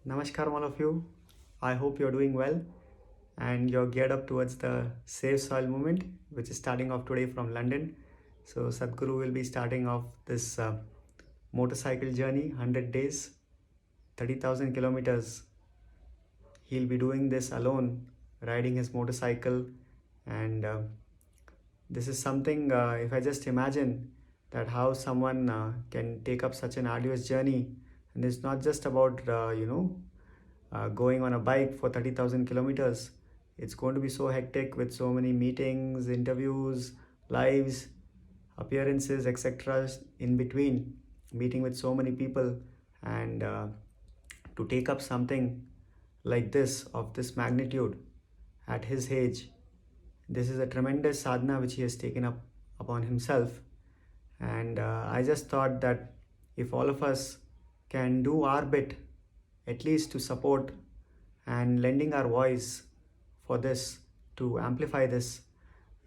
Namaskar, all of you. I hope you're doing well and you're geared up towards the Save Soil movement, which is starting off today from London. So, Sadhguru will be starting off this motorcycle journey 100 days, 30,000 kilometers. He'll be doing this alone, riding his motorcycle. And this is something, if I just imagine that how someone can take up such an arduous journey, and it's not just about, going on a bike for 30,000 kilometers. It's going to be so hectic with so many meetings, interviews, lives, appearances, etc. in between, meeting with so many people, and to take up something like this of this magnitude at his age. This is a tremendous sadhana which he has taken up upon himself. And I just thought that if all of us can do our bit, at least to support and lending our voice for this, to amplify this,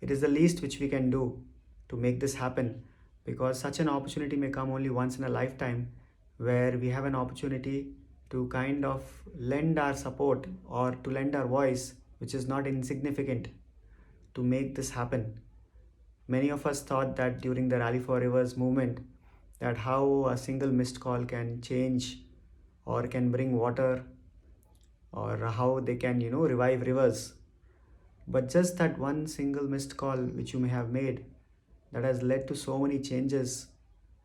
it is the least which we can do to make this happen, because such an opportunity may come only once in a lifetime, where we have an opportunity to kind of lend our support or to lend our voice, which is not insignificant, to make this happen. Many of us thought that during the Rally for Rivers movement, that how a single missed call can change or can bring water, or how they can, revive rivers. But just that one single missed call which you may have made, that has led to so many changes.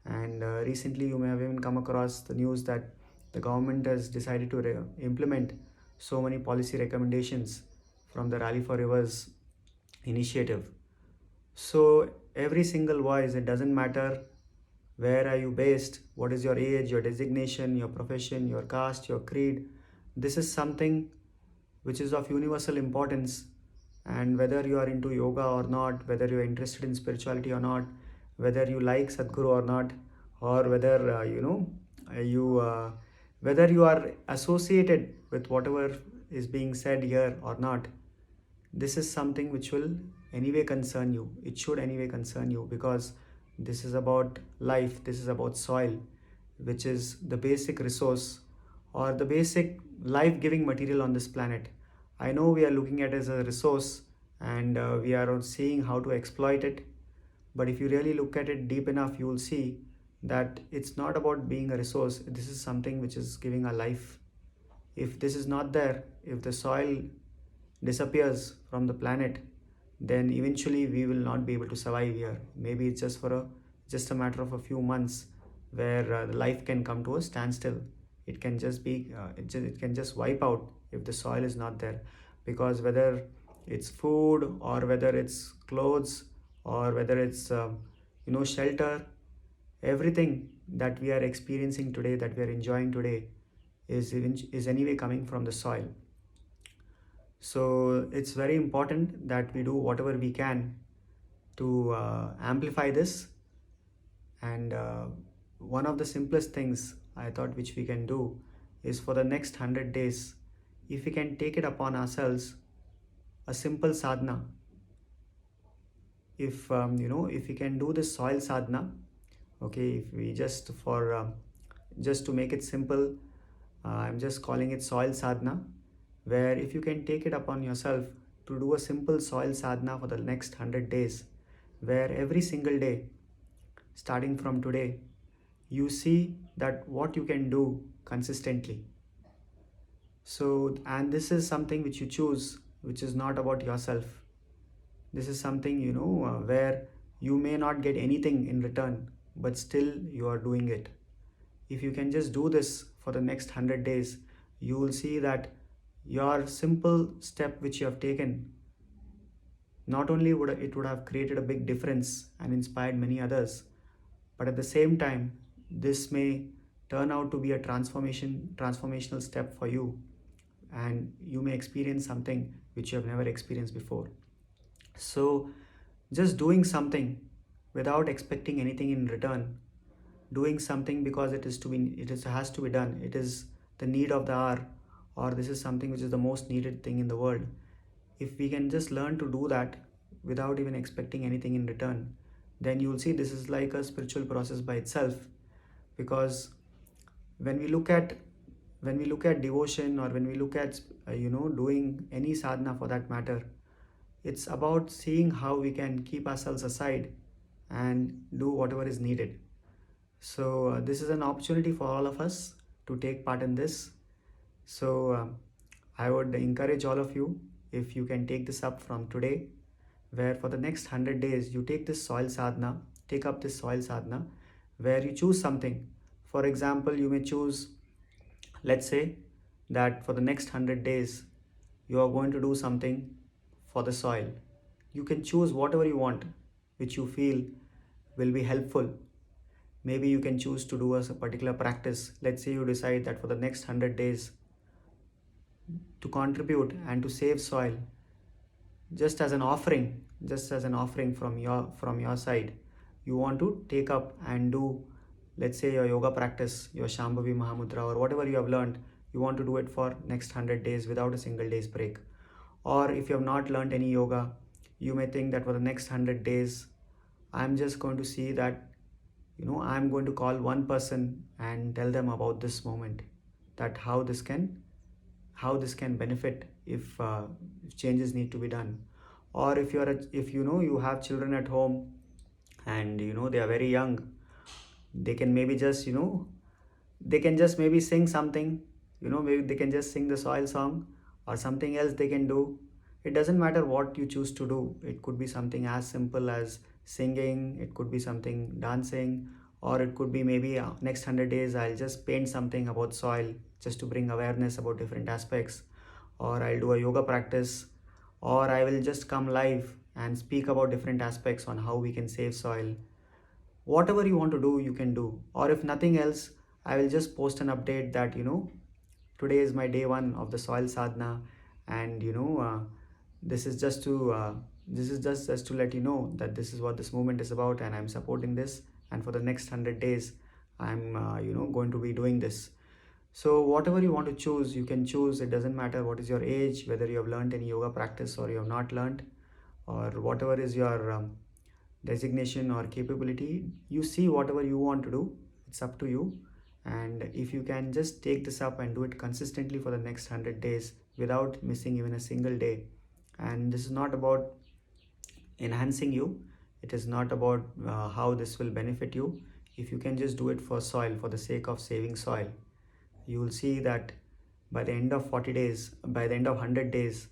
And recently you may have even come across the news that the government has decided to implement so many policy recommendations from the Rally for Rivers initiative. So every single voice, it doesn't matter where are you based, what is your age, your designation, your profession, your caste, your creed. This is something which is of universal importance. And whether you are into yoga or not, whether you are interested in spirituality or not, whether you like Sadhguru or not, or whether you whether you are associated with whatever is being said here or not, this is something which will anyway concern you. It should anyway concern you, because this is about life, this is about soil, which is the basic resource or the basic life giving material on this planet. I know we are looking at it as a resource, and we are seeing how to exploit it. But if you really look at it deep enough, you will see that it's not about being a resource. This is something which is giving a life. If this is not there, if the soil disappears from the planet, then eventually we will not be able to survive here. Maybe it's just a matter of a few months, where life can come to a standstill. It can just be it can just wipe out if the soil is not there, because whether it's food or whether it's clothes or whether it's shelter, everything that we are experiencing today, that we are enjoying today, is anyway coming from the soil. So it's very important that we do whatever we can to amplify this. And one of the simplest things I thought which we can do is, for the next 100 days, if we can take it upon ourselves, a simple sadhana. If we can do this soil sadhana, okay, if we just to make it simple, I'm just calling it soil sadhana, where if you can take it upon yourself to do a simple soil sadhana for the next 100 days, where every single day, starting from today, you see that what you can do consistently. So, and this is something which you choose, which is not about yourself. This is something, where you may not get anything in return, but still you are doing it. If you can just do this for the next 100 days, you will see that your simple step which you have taken, not only would it would have created a big difference and inspired many others, but at the same time, this may turn out to be a transformational step for you, and you may experience something which you have never experienced before. So just doing something without expecting anything in return, doing something because has to be done, it is the need of the hour, or this is something which is the most needed thing in the world. If we can just learn to do that without even expecting anything in return, then you will see this is like a spiritual process by itself. Because when we look at when we look at devotion, or when we look at doing any sadhana for that matter, it's about seeing how we can keep ourselves aside and do whatever is needed. So this is an opportunity for all of us to take part in this. So I would encourage all of you, if you can take this up from today, where for the next 100 days you take this soil sadhana, take up this soil sadhana, where you choose something. For example, you may choose, let's say, that for the next 100 days you are going to do something for the soil. You can choose whatever you want, which you feel will be helpful. Maybe you can choose to do a particular practice. Let's say you decide that for the next 100 days to contribute and to save soil, just as an offering from your side, you want to take up and do, let's say, your yoga practice, your Shambhavi Mahamudra, or whatever you have learned. You want to do it for next 100 days without a single day's break. Or if you have not learned any yoga, you may think that for the next 100 days I'm just going to see that, I'm going to call one person and tell them about this moment, that how this can benefit if changes need to be done. Or if you have children at home, and they are very young, they can maybe just they can just maybe sing something. Maybe they can just sing the soil song, or something else they can do. It doesn't matter what you choose to do. It could be something as simple as singing, it could be something dancing, or it could be maybe next 100 days I'll just paint something about soil, just to bring awareness about different aspects. Or I'll do a yoga practice, or I will just come live and speak about different aspects on how we can save soil. Whatever you want to do, you can do. Or if nothing else, I will just post an update that today is my day one of the soil sadhana, and this is just to let you know that this is what this movement is about, and I'm supporting this, and for the next 100 days I'm going to be doing this. So whatever you want to choose, you can choose. It doesn't matter what is your age, whether you have learned any yoga practice or you have not learned, or whatever is your designation or capability. You see whatever you want to do, it's up to you. And if you can just take this up and do it consistently for the next 100 days without missing even a single day. And this is not about enhancing you, it is not about how this will benefit you. If you can just do it for soil, for the sake of saving soil, you will see that by the end of 40 days, by the end of 100 days,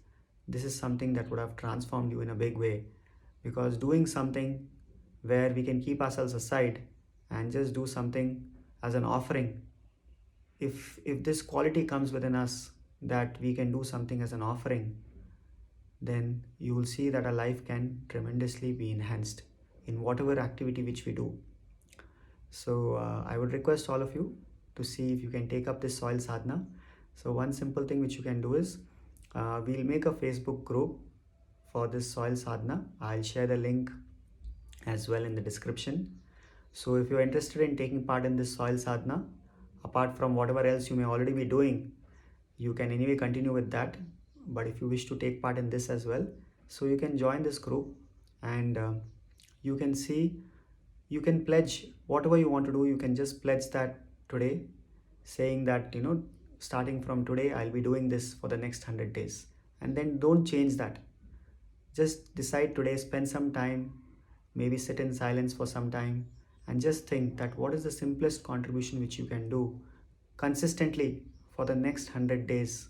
this is something that would have transformed you in a big way. Because doing something where we can keep ourselves aside and just do something as an offering, if this quality comes within us, that we can do something as an offering, then you will see that our life can tremendously be enhanced in whatever activity which we do. So I would request all of you to see if you can take up this soil sadhana. So one simple thing which you can do is, we'll make a Facebook group for this soil sadhana. I'll share the link as well in the description. So if you're interested in taking part in this soil sadhana, apart from whatever else you may already be doing, you can anyway continue with that. But if you wish to take part in this as well, so you can join this group, and you can see, you can pledge whatever you want to do. You can just pledge that today, saying that starting from today I'll be doing this for the next 100 days. And then don't change that. Just decide today, spend some time, maybe sit in silence for some time, and just think that what is the simplest contribution which you can do consistently for the next 100 days,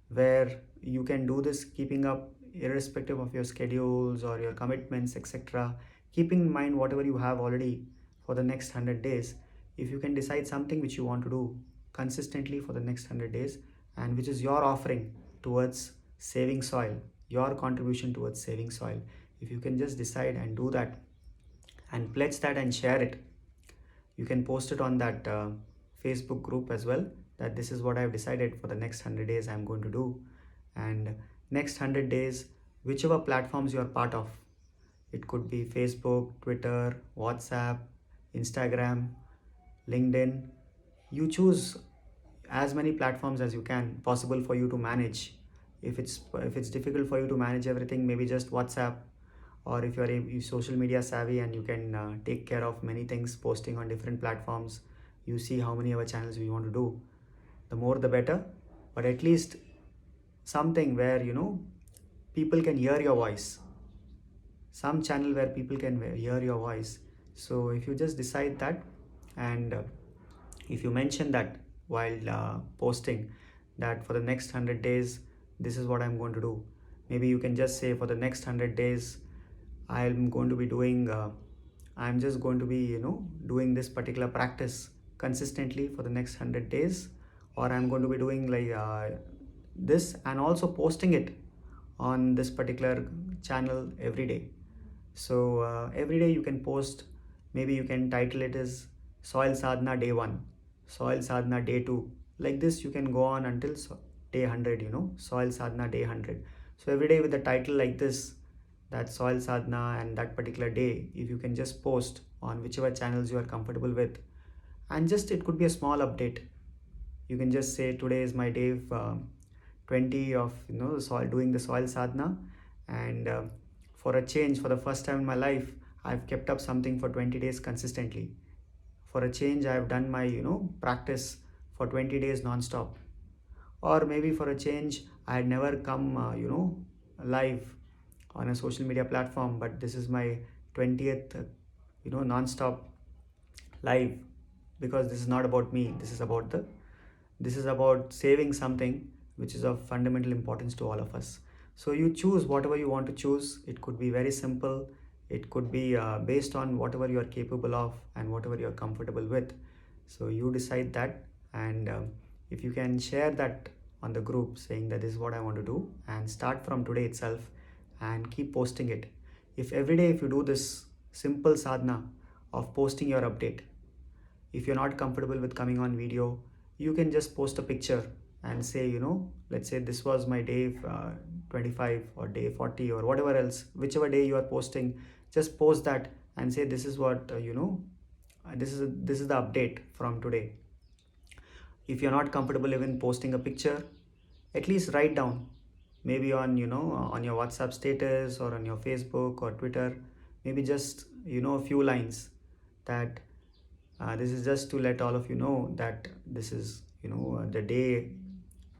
where you can do this keeping up irrespective of your schedules or your commitments, etc. Keeping in mind whatever you have already for the next 100 days, if you can decide something which you want to do consistently for the next 100 days, and which is your offering towards saving soil, your contribution towards saving soil, if you can just decide and do that and pledge that and share it, you can post it on that Facebook group as well, that this is what I've decided for the next 100 days I'm going to do. And next 100 days, whichever platforms you're part of, it could be Facebook, Twitter, WhatsApp, Instagram, LinkedIn, you choose as many platforms as you can possible for you to manage. If it's difficult for you to manage everything, maybe just WhatsApp. Or if you're a social media savvy and you can take care of many things, posting on different platforms, you see how many other channels we want to do. the more the better, but at least something where people can hear your voice, some channel where people can hear your voice. So if you just decide that, and if you mention that while posting, that for the next 100 days this is what I'm going to do. Maybe you can just say, for the next 100 days I'm going to be doing I'm just going to be doing this particular practice consistently for the next 100 days, or I'm going to be doing like this, and also posting it on this particular channel every day. So every day you can post. Maybe you can title it as Soil Sadhana Day 1, Soil Sadhana Day 2. Like this, you can go on until day 100, Soil Sadhana Day 100. So every day with the title like this, that Soil Sadhana, and that particular day, if you can just post on whichever channels you are comfortable with, and just it could be a small update. You can just say, today is my day 20 of doing the Soil Sadhana, and for a change, for the first time in my life, I've kept up something for 20 days consistently. For a change, I've done my practice for 20 days non-stop. Or maybe for a change, I had never come live on a social media platform, but this is my 20th non-stop live, because this is not about me, this is about saving something which is of fundamental importance to all of us. So you choose whatever you want to choose. It could be very simple, it could be based on whatever you are capable of and whatever you are comfortable with. So you decide that, and if you can share that on the group, saying that this is what I want to do, and start from today itself and keep posting it. If every day, if you do this simple sadhana of posting your update, if you're not comfortable with coming on video, you can just post a picture and say, let's say this was my day 25 or day 40 or whatever else, whichever day you are posting, just post that and say, this is what this is the update from today. If you're not comfortable even posting a picture, at least write down, maybe on on your WhatsApp status or on your Facebook or Twitter, maybe just a few lines, that this is just to let all of you know that this is the day,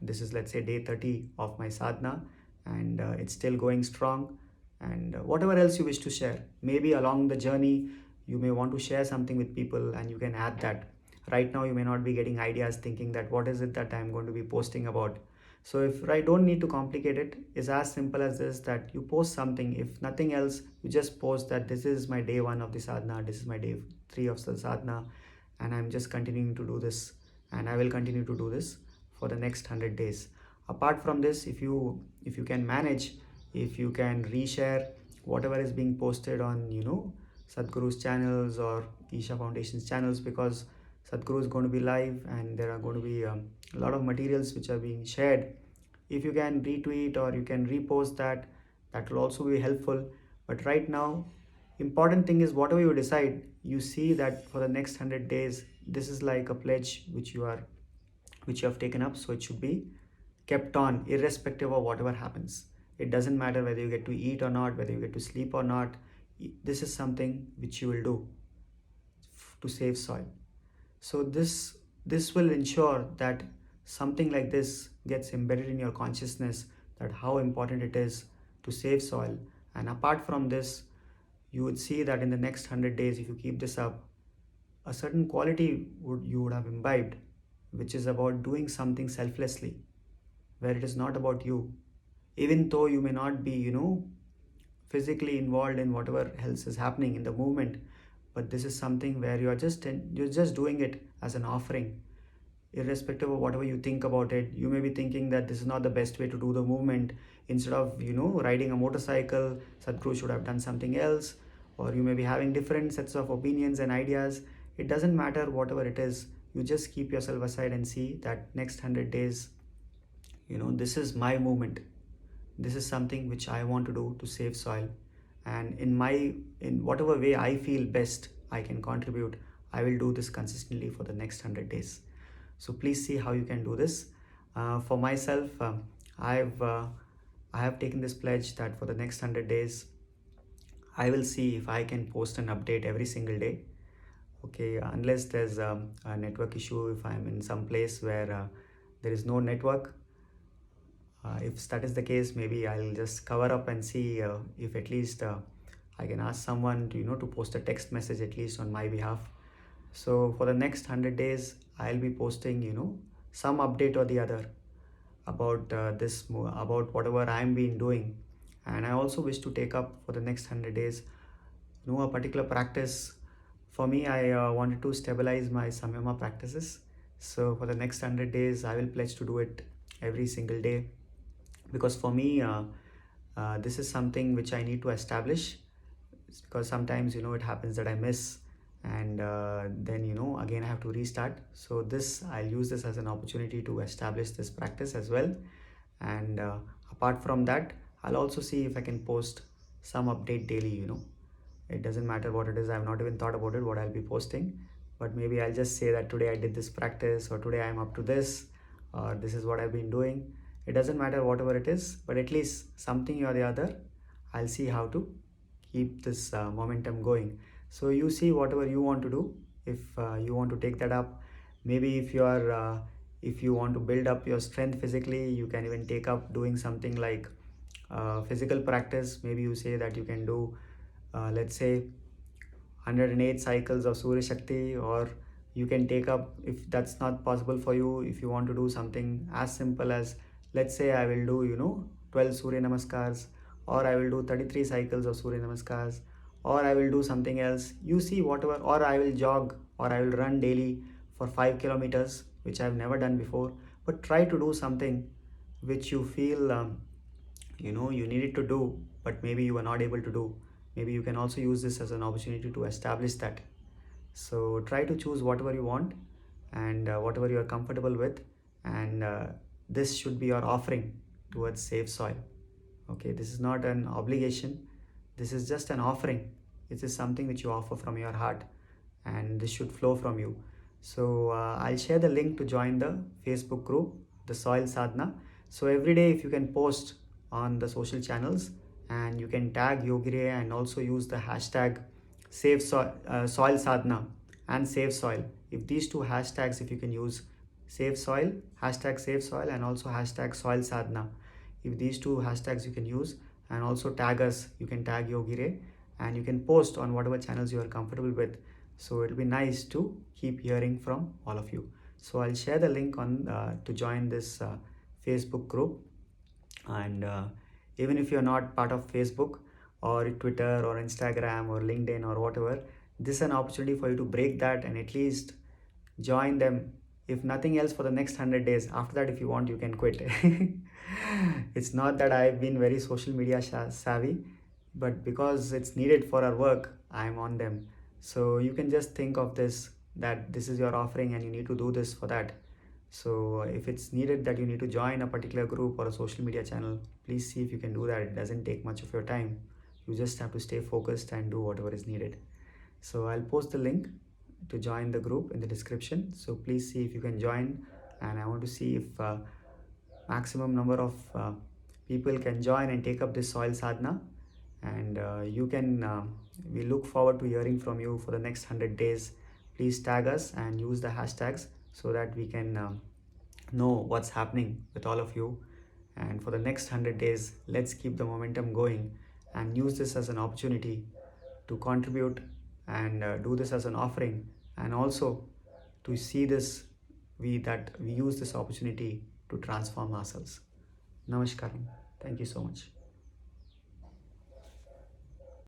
this is, let's say, day 30 of my sadhana, and it's still going strong. And whatever else you wish to share, maybe along the journey you may want to share something with people, and you can add that. Right now you may not be getting ideas, thinking that what is it that I'm going to be posting about. So if I don't need to complicate it, it's as simple as this, that you post something. If nothing else, you just post that this is my day 1 of the sadhana, this is my day 3 of the sadhana, and I'm just continuing to do this, and I will continue to do this for the next 100 days. Apart from this, if you can manage, if you can reshare whatever is being posted on Sadhguru's channels or Isha Foundation's channels, because Sadhguru is going to be live and there are going to be a lot of materials which are being shared. If you can retweet or you can repost that, that will also be helpful. But right now, important thing is, whatever you decide, you see that for the next 100 days, this is like a pledge which you have taken up, so it should be kept on irrespective of whatever happens. It doesn't matter whether you get to eat or not, whether you get to sleep or not. This is something which you will do to save soil. So this will ensure that something like this gets embedded in your consciousness, that how important it is to save soil. And apart from this, you would see that in the next 100 days, if you keep this up, a certain quality you would have imbibed, which is about doing something selflessly, where it is not about you. Even though you may not be physically involved in whatever else is happening in the movement, but this is something where you're just doing it as an offering, irrespective of whatever you think about it. You may be thinking that this is not the best way to do the movement. Instead of riding a motorcycle, Sadhguru should have done something else. Or you may be having different sets of opinions and ideas. It doesn't matter whatever it is. You just keep yourself aside and see that next 100 days, this is my movement. This is something which I want to do to save soil, and in whatever way I feel best I can contribute, I will do this consistently for the next 100 days. So please see how you can do this. For myself, I have taken this pledge that for the next 100 days, I will see if I can post an update every single day. Okay, unless there's a network issue, if I'm in some place where there is no network. If that is the case, maybe I'll just cover up and see if at least I can ask someone to to post a text message at least on my behalf. So for the next 100 days, I'll be posting some update or the other about about whatever I'm been doing. And I also wish to take up for the next 100 days a particular practice. For me, I wanted to stabilize my samyama practices. So for the next 100 days, I will pledge to do it every single day, because for me, this is something which I need to establish. It's because sometimes it happens that I miss, and then again I have to restart. So this, I'll use this as an opportunity to establish this practice as well. And apart from that, I'll also see if I can post some update daily. It doesn't matter what it is. I've not even thought about it what I'll be posting, but maybe I'll just say that today I did this practice, or today I'm up to this, or this is what I've been doing. It doesn't matter whatever it is, but at least something or the other, I'll see how to keep this momentum going. So you see whatever you want to do. If you want to take that up, maybe if you want to build up your strength physically, you can even take up doing something like physical practice. Maybe you say that you can do let's say 108 cycles of Surya Shakti, or you can take up, if that's not possible for you, if you want to do something as simple as, let's say I will do 12 Surya Namaskars, or I will do 33 cycles of Surya Namaskars, or I will do something else. You see whatever, or I will jog, or I will run daily for 5 kilometers, which I've never done before. But try to do something which you feel you needed to do, but maybe you were not able to do. Maybe you can also use this as an opportunity to establish that. So try to choose whatever you want, and whatever you are comfortable with, and this should be your offering towards Save Soil. Okay, this is not an obligation, this is just an offering. It is something which you offer from your heart, and this should flow from you. So I'll share the link to join the Facebook group, the Soil Sadhana. So every day, if you can post on the social channels, and you can tag Yogire and also use the hashtag Soil Sadhana and Save Soil. If these two hashtags, if you can use Save Soil, hashtag Save Soil, and also hashtag Soil Sadhana. If these two hashtags you can use, and also tag us, you can tag Yogire, and you can post on whatever channels you are comfortable with. So it'll be nice to keep hearing from all of you. So I'll share the link on to join this Facebook group. And even if you're not part of Facebook or Twitter or Instagram or LinkedIn or whatever, this is an opportunity for you to break that and at least join them. If nothing else, for the next 100 days. After that, if you want, you can quit. It's not that I've been very social media savvy, but because it's needed for our work, I'm on them. So you can just think of this, that this is your offering and you need to do this for that. So if it's needed that you need to join a particular group or a social media channel, please see if you can do that. It doesn't take much of your time. You just have to stay focused and do whatever is needed. So I'll post the link to join the group in the description. So please see if you can join, and I want to see if maximum number of people can join and take up this Soil Sadhana. And we look forward to hearing from you for the next 100 days. Please tag us and use the hashtags so that we can know what's happening with all of you. And for the next 100 days, let's keep the momentum going and use this as an opportunity to contribute, and do this as an offering, and also to see this, we use this opportunity to transform ourselves. Namaskaram. Thank you so much.